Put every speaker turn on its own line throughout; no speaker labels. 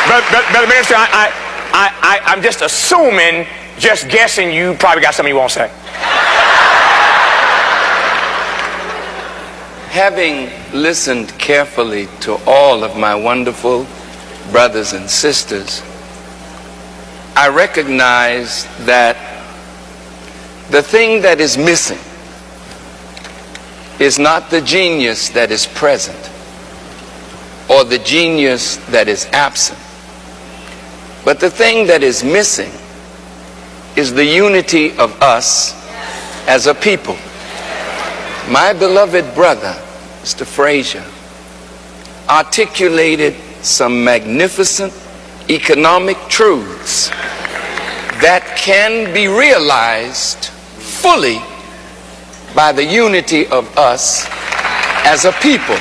Brother Minister, I'm just assuming, just guessing, you probably got something you won't say.
Having listened carefully to all of my wonderful brothers and sisters, I recognize that the thing that is missing is not the genius that is present or the genius that is absent, but the thing that is missing is the unity of us as a people. My beloved brother, Mr. Frazier, articulated some magnificent economic truths that can be realized fully by the unity of us as a people.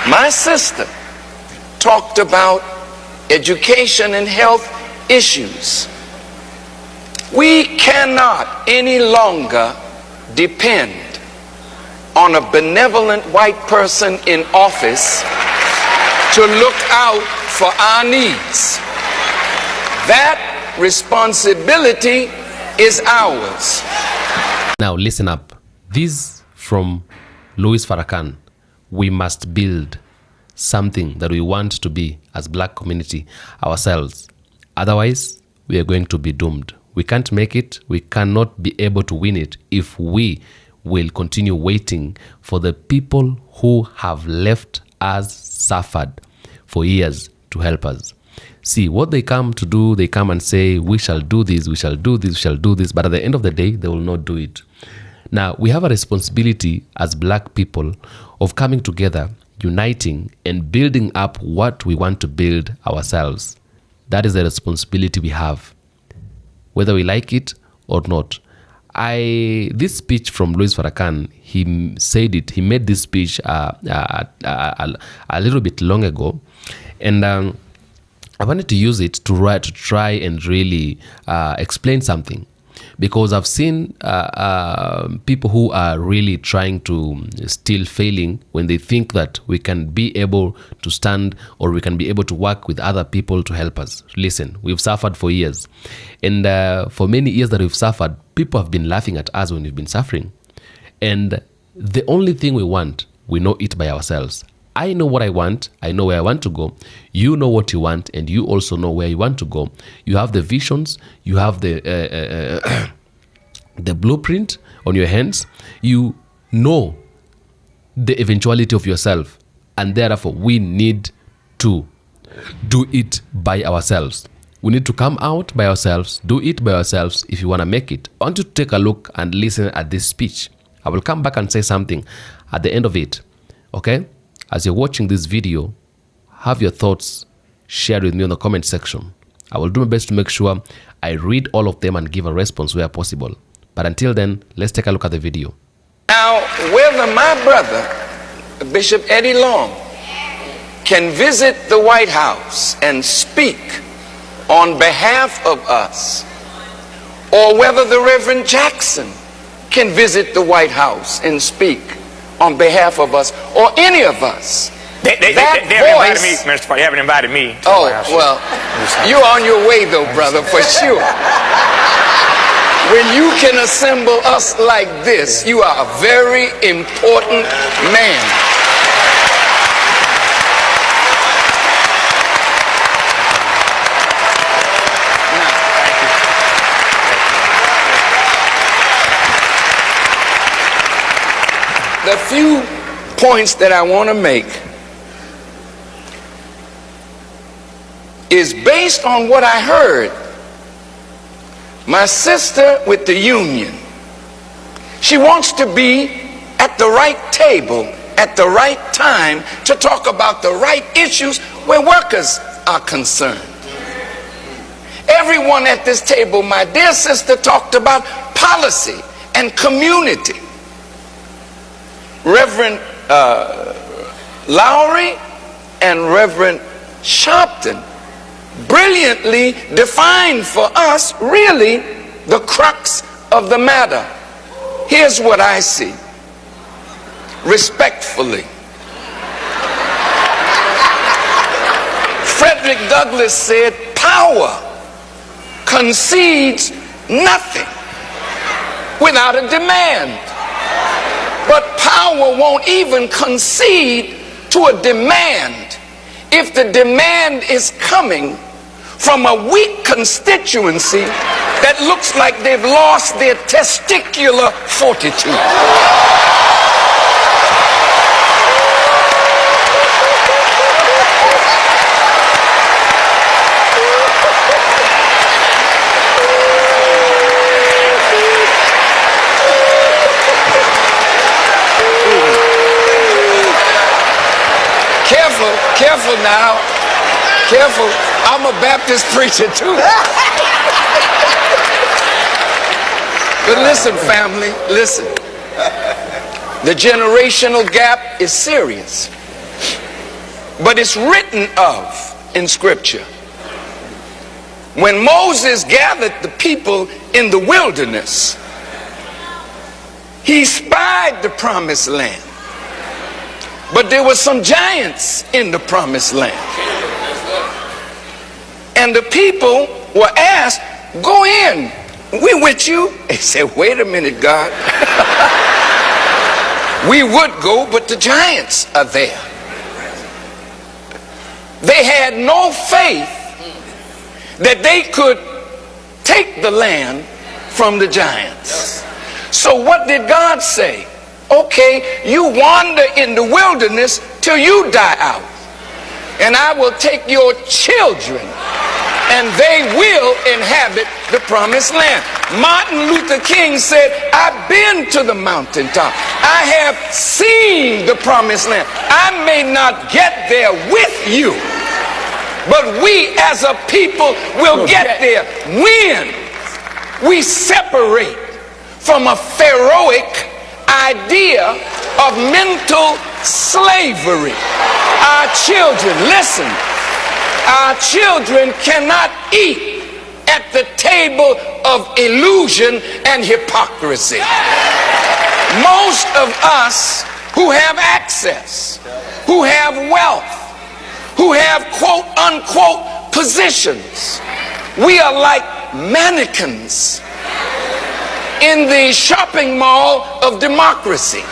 My sister talked about education and health issues. We cannot any longer depend on a benevolent white person in office to look out for our needs. That responsibility is ours.
Now listen up. This from FARRAKHAN. We must build something that we want to be as black community ourselves. Otherwise, we are going to be doomed. We can't make it. We cannot be able to win it if we will continue waiting for the people who have left us suffered for years to help us. See, what they come to do, they come and say, we shall do this, we shall do this, we shall do this, but at the end of the day, they will not do it. Now, we have a responsibility as black people of coming together, uniting, and building up what we want to build ourselves. That is the responsibility we have, whether we like it or not. This speech from FARRAKHAN, he said it, he made this speech a little bit long ago, and I wanted to use it to try and really explain something, because I've seen people who are really trying to still failing when they think that we can be able to stand or we can be able to work with other people to help us. Listen, we've suffered for years, and for many years that we've suffered, people have been laughing at us when we've been suffering, and the only thing we want, we know it by ourselves. I know what I want. I know where I want to go. You know what you want, and you also know where you want to go. You have the visions. You have the the blueprint on your hands. You know the eventuality of yourself, and therefore we need to do it by ourselves. We need to come out by ourselves, do it by ourselves if you want to make it. I want you to take a look and listen at this speech. I will come back and say something at the end of it, okay? As you're watching this video, have your thoughts shared with me in the comment section. I will do my best to make sure I read all of them and give a response where possible. But until then, let's take a look at the video.
Now, whether my brother, Bishop Eddie Long, can visit the White House and speak on behalf of us, or whether the Reverend Jackson can visit the White House and speak on behalf of us, or any of us.
They haven't invited me, Minister Park. They haven't invited me to the White House.
Well, you're on your way though, brother, for sure. When you can assemble us like this, you are a very important man. The few points that I want to make is based on what I heard. My sister with the union, she wants to be at the right table at the right time to talk about the right issues where workers are concerned. Everyone at this table, my dear sister, talked about policy and community. Reverend Lowry and Reverend Sharpton brilliantly defined for us really the crux of the matter. Here's what I see. Respectfully, Frederick Douglass said, power concedes nothing without a demand. But power won't even concede to a demand if the demand is coming from a weak constituency that looks like they've lost their testicular fortitude. Careful now. Careful. I'm a Baptist preacher too. But listen, family, listen. The generational gap is serious. But it's written of in Scripture. When Moses gathered the people in the wilderness, he spied the promised land. But there were some giants in the promised land. And the people were asked, go in, we're with you. They said, wait a minute, God. We would go, but the giants are there. They had no faith that they could take the land from the giants. So what did God say? Okay, you wander in the wilderness till you die out, and I will take your children and they will inhabit the promised land. Martin Luther King said, I've been to the mountaintop. I have seen the promised land. I may not get there with you, but we as a people will get there when we separate from a pharaohic idea of mental slavery. Our children, listen, our children cannot eat at the table of illusion and hypocrisy. Most of us who have access, who have wealth, who have quote unquote positions, we are like mannequins in the shopping mall of democracy.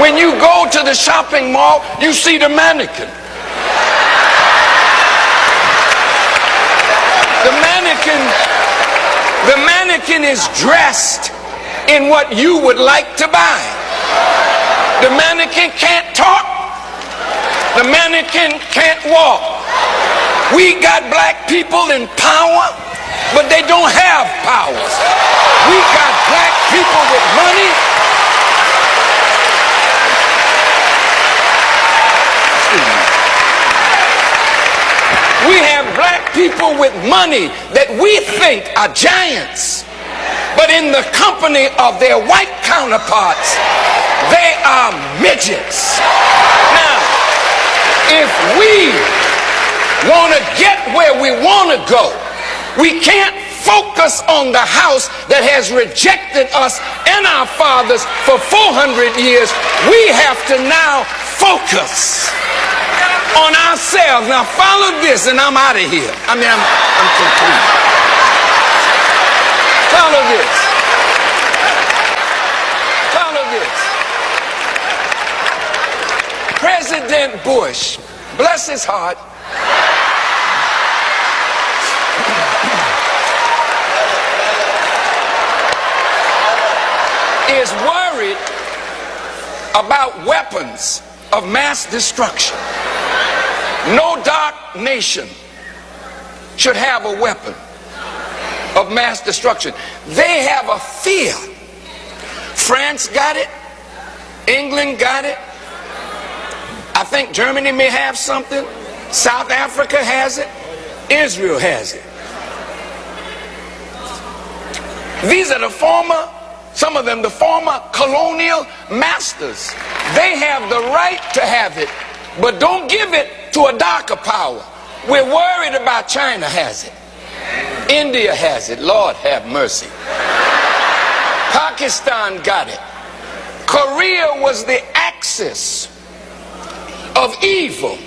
When you go to the shopping mall, you see the mannequin. The mannequin is dressed in what you would like to buy. The mannequin can't talk. The mannequin can't walk. We got black people in power, but they don't have power. We got black people with money. We have black people with money that we think are giants, but in the company of their white counterparts, they are midgets. Now, if we want to get where we want to go, we can't focus on the house that has rejected us and our fathers for 400 years. We have to now focus on ourselves. Now follow this and I'm out of here. I'm complete. Follow this. Follow this. President Bush, bless his heart, is worried about weapons of mass destruction. No dark nation should have a weapon of mass destruction. They have a fear. France got it. England got it. I think Germany may have something. South Africa has it. Israel has it. These are the former, some of them, the former colonial masters. They have the right to have it, but don't give it to a darker power. We're worried about China has it. India has it. Lord have mercy. Pakistan got it. Korea was the axis of evil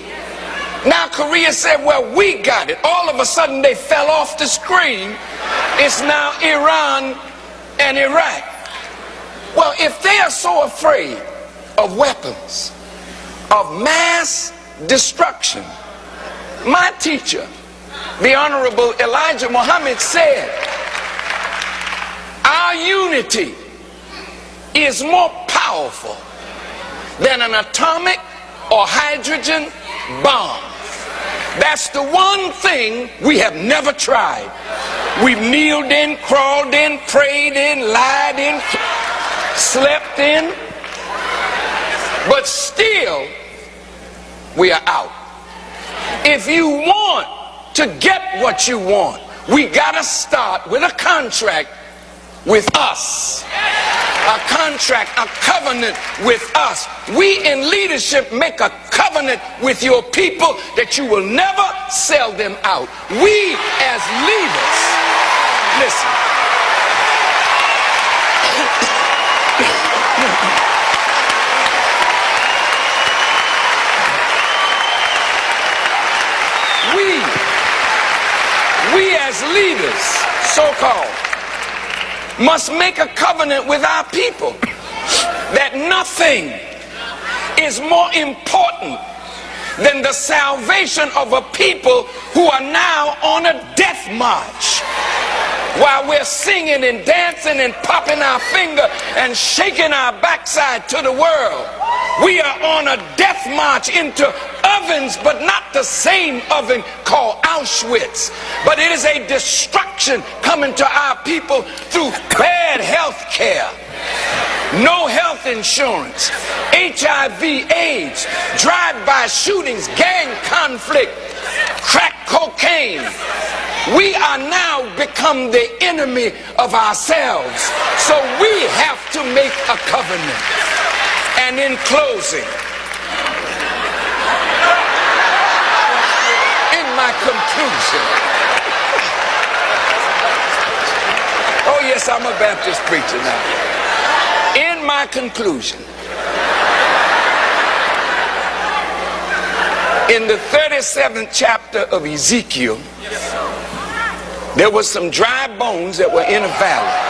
Now Korea said, well, we got it. All of a sudden they fell off the screen. It's now Iran and Iraq. Well, if they are so afraid of weapons, of mass destruction, my teacher, the Honorable Elijah Muhammad, said, our unity is more powerful than an atomic or hydrogen bomb. That's the one thing we have never tried. We've kneeled in, crawled in, prayed in, lied in, slept in, but still we are out. If you want to get what you want, we gotta start with a contract with us. A contract, a covenant with us. We in leadership make a covenant with your people that you will never sell them out. We as leaders, listen. We as leaders, so-called, must make a covenant with our people that nothing is more important than the salvation of a people who are now on a death march. While we're singing and dancing and popping our finger and shaking our backside to the world, we are on a death march into ovens, but not the same oven called Auschwitz. But it is a destruction coming to our people through bad health care, no health insurance, HIV, AIDS, drive-by shootings, gang conflict, crack cocaine. We are now become the enemy of ourselves. So we have to make a covenant. And in closing, in my conclusion, oh yes, I'm a Baptist preacher now. In my conclusion, in the 37th chapter of Ezekiel, there was some dry bones that were in a valley.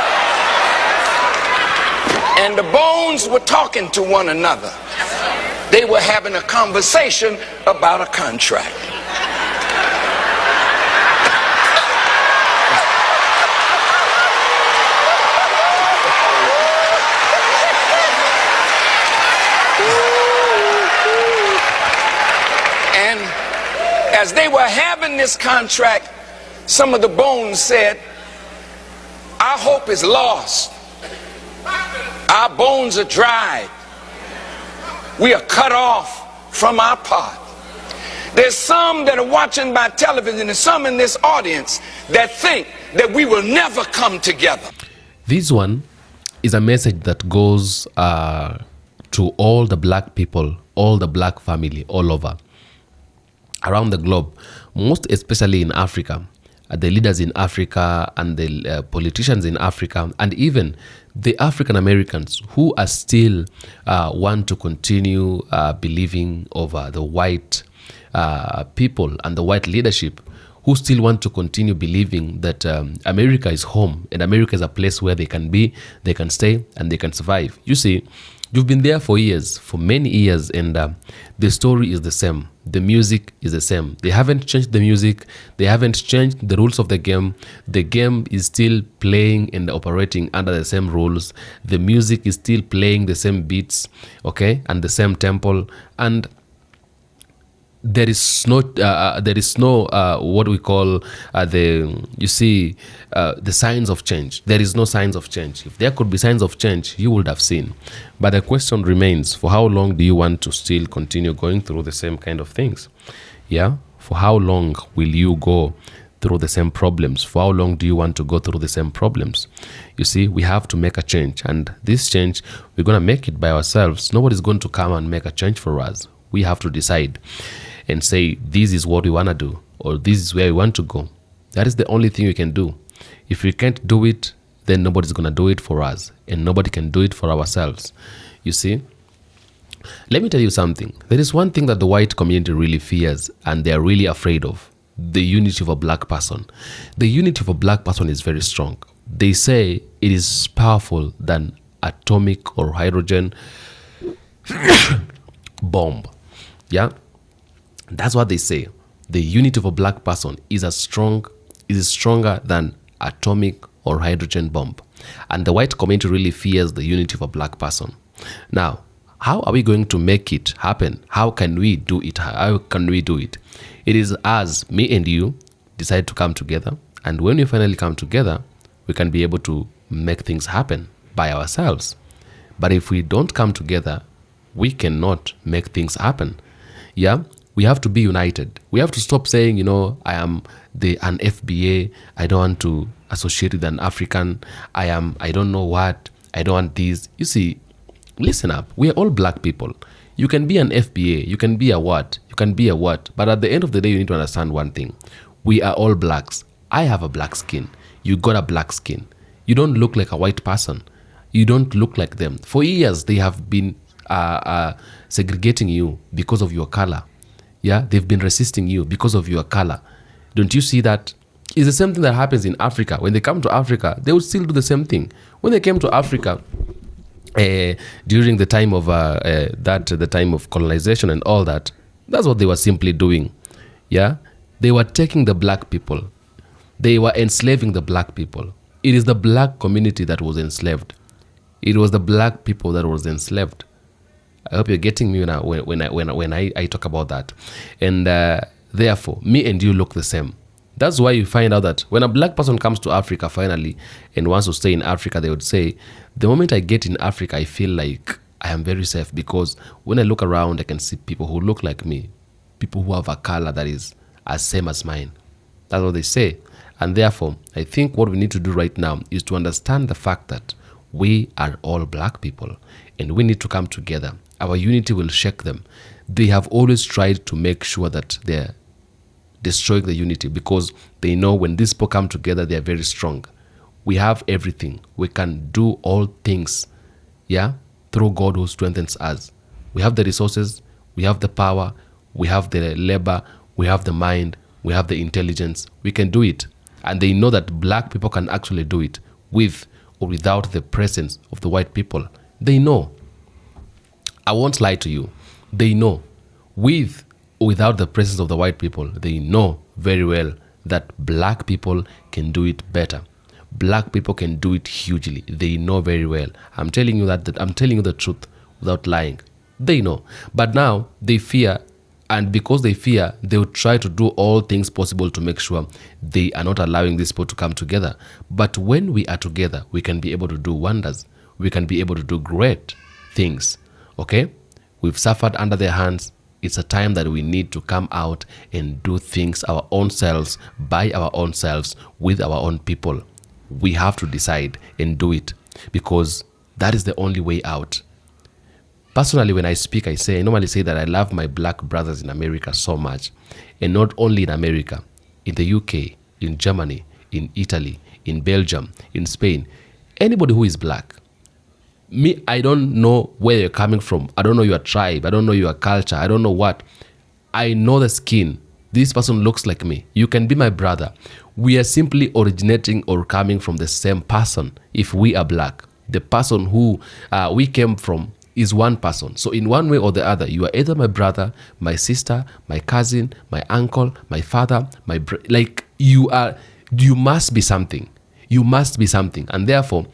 And the bones were talking to one another. They were having a conversation about a contract. And as they were having this contract, some of the bones said, our hope is lost. Our bones are dried. We are cut off from our pot. There's some that are watching by television and some in this audience that think that we will never come together.
This one is a message that goes to all the black people, all the black family all over, around the globe, most especially in Africa. The leaders in Africa and the politicians in Africa, and even the African Americans who are still want to continue believing over the white people and the white leadership, who still want to continue believing that America is home and America is a place where they can be, they can stay, and they can survive. You see, you've been there for years, for many years, and the story is the same. The music is the same. They haven't changed the music. They haven't changed the rules of the game. The game is still playing and operating under the same rules. The music is still playing the same beats, okay, and the same tempo. And there is no what we call the signs of change. There is no signs of change. If there could be signs of change, you would have seen. But the question remains, for how long do you want to still continue going through the same kind of things? Yeah? For how long will you go through the same problems? For how long do you want to go through the same problems? You see, we have to make a change. And this change, we're going to make it by ourselves. Nobody's going to come and make a change for us. We have to decide and say, this is what we want to do, or this is where we want to go. That is the only thing we can do. If we can't do it, then nobody's going to do it for us, and nobody can do it for ourselves. You see, Let me tell you something. There is one thing that the white community really fears and they are really afraid of: the unity of a black person. The unity of a black person is very strong. They say it is powerful than atomic or hydrogen bomb. Yeah, that's what they say. The unity of a black person is stronger than atomic or hydrogen bomb. And the white community really fears the unity of a black person. Now, how are we going to make it happen? How can we do it? How can we do it? It is as me and you decide to come together. And when we finally come together, we can be able to make things happen by ourselves. But if we don't come together, we cannot make things happen. Yeah, we have to be united. We have to stop saying, I am an FBA. I don't want to associate with an African. I don't know what. I don't want this. You see, listen up. We are all black people. You can be an FBA. You can be a what. You can be a what. But at the end of the day, you need to understand one thing. We are all blacks. I have a black skin. You got a black skin. You don't look like a white person. You don't look like them. For years, they have been segregating you because of your color. Yeah, they've been resisting you because of your color. Don't you see that? It's the same thing that happens in Africa. When they come to Africa, they will still do the same thing. When they came to Africa during the time of the time of colonization and all that, that's what they were simply doing. Yeah, they were taking the black people. They were enslaving the black people. It is the black community that was enslaved. It was the black people that was enslaved. I hope you're getting me now when I talk about that. And therefore, me and you look the same. That's why you find out that when a black person comes to Africa finally and wants to stay in Africa, they would say, the moment I get in Africa, I feel like I am very safe, because when I look around, I can see people who look like me, people who have a color that is as same as mine. That's what they say. And therefore, I think what we need to do right now is to understand the fact that we are all black people and we need to come together. Our unity will shake them. They have always tried to make sure that they're destroying the unity, because they know when these people come together, they are very strong. We have everything. We can do all things, yeah, through God who strengthens us. We have the resources, we have the power, we have the labor, we have the mind, we have the intelligence. We can do it. And they know that black people can actually do it with or without the presence of the white people. They know. I won't lie to you. They know. With or without the presence of the white people, they know very well that black people can do it better. Black people can do it hugely. They know very well. I'm telling you that I'm telling you the truth without lying. They know. But now they fear, and because they fear, they will try to do all things possible to make sure they are not allowing these people to come together. But when we are together, we can be able to do wonders. We can be able to do great things. Okay? We've suffered under their hands. It's a time that we need to come out and do things our own selves, by our own selves, with our own people. We have to decide and do it, because that is the only way out. Personally, when I speak, I normally say that I love my black brothers in America so much. And not only in America, in the UK, in Germany, in Italy, in Belgium, in Spain. Anybody who is black. Me, I don't know where you're coming from. I don't know your tribe. I don't know your culture. I don't know what. I know the skin. This person looks like me. You can be my brother. We are simply originating or coming from the same person. If we are black, the person who we came from is one person. So in one way or the other, you are either my brother, my sister, my cousin, my uncle, my father, like you must be something. You must be something. And therefore,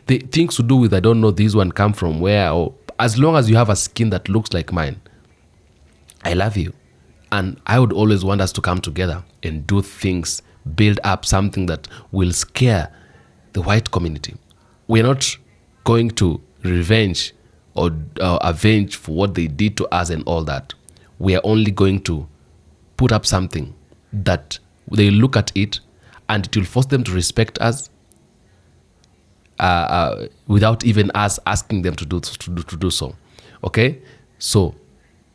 the things to do with, I don't know this one come from where, or as long as you have a skin that looks like mine, I love you. And I would always want us to come together and do things, build up something that will scare the white community. We're not going to revenge or avenge for what they did to us and all that. We are only going to put up something that they look at it and it will force them to respect us without even us asking them to do so. Okay? So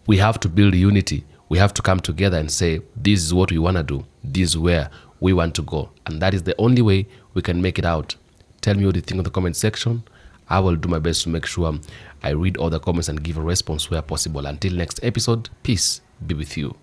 we have to build unity. We have to come together and say, this is what we want to do. This is where we want to go. And that is the only way we can make it out. Tell me what you think in the comment section. I will do my best to make sure I read all the comments and give a response where possible. Until next episode, peace be with you.